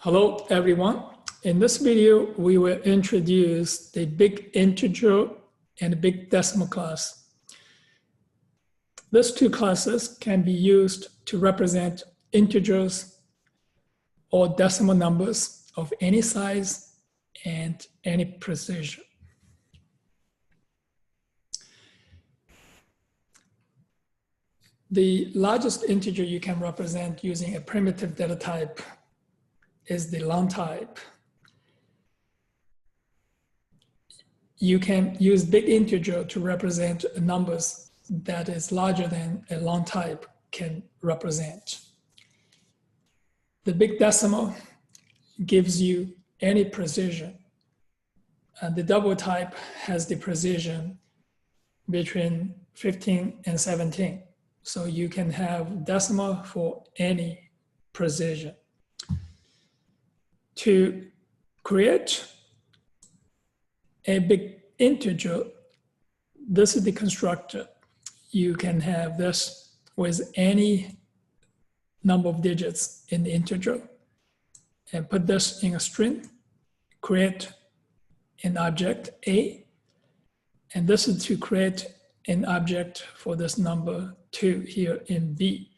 Hello, everyone. In this video, we will introduce the big integer and big decimal class. These two classes can be used to represent integers or decimal numbers of any size and any precision. The largest integer you can represent using a primitive data type is the long type. You can use big integer to represent numbers that is larger than a long type can represent. The big decimal gives you any precision. And the double type has the precision between 15 and 17. So you can have decimal for any precision. To create a big integer, this is the constructor. You can have this with any number of digits in the integer and put this in a string, create an object A, and this is to create an object for this number 2 here in B.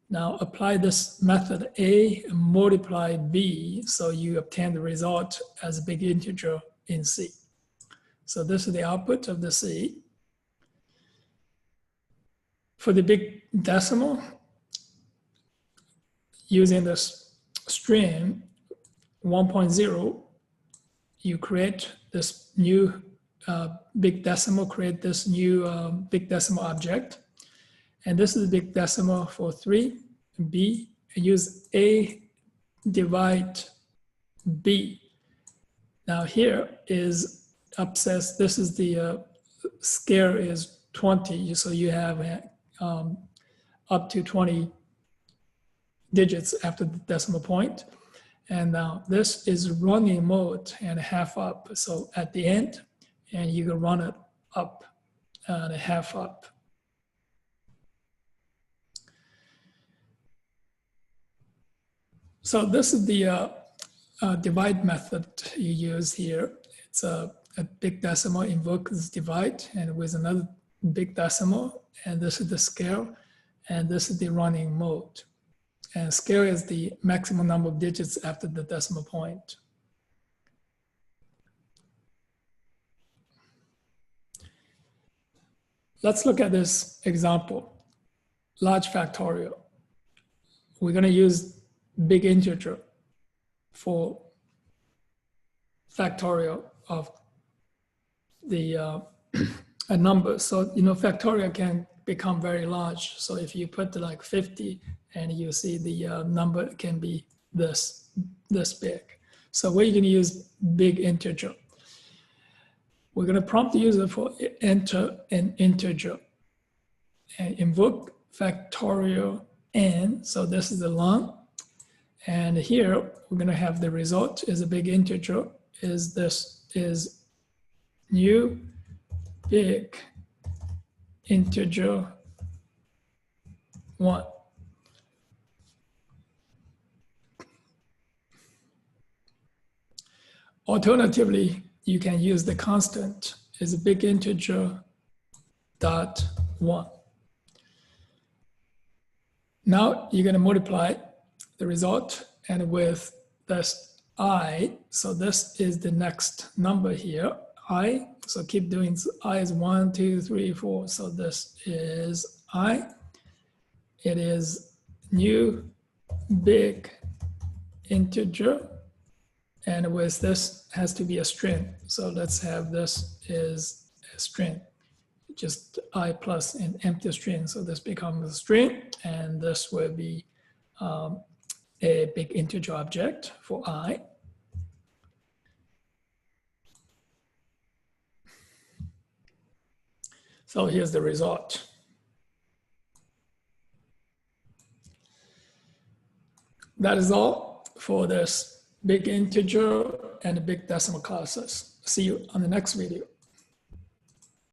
Now apply this method A and multiply B, so you obtain the result as a big integer in C. So this is the output of the C. For the big decimal, using this string 1.0, you create this new big decimal, create this new big decimal object. And this is the big decimal for 3, B, and use A divide B. Now here is upsets, this is the scale is 20, so you have up to 20 digits after the decimal point. And now this is running mode and half up. So at the end, and you can run it up and half up. So this is the divide method you use here. It's a big decimal invokes divide and with another big decimal, and this is the scale, and this is the running mode. And scale is the maximum number of digits after the decimal point. Let's look at this example, large factorial. We're going to use big integer for factorial of the a number. So, you know, factorial can become very large. So if you put like 50 and you see the number can be this big. So we're going to use big integer. We're going to prompt the user for enter an integer and invoke factorial n. So this is the long. And here we're going to have the result is a big integer, is this is new big integer 1. Alternatively, you can use the constant is a big integer dot 1. Now you're going to multiply the result and with this I, so this is the next number here, I, so keep doing, I is 1, 2, 3, 4, so this is I. It is new big integer, and with this has to be a string. So let's have this is a string, just I plus an empty string. So this becomes a string, and this will be a big integer object for I. So here's the result. That is all for this big integer and big decimal classes. See you on the next video.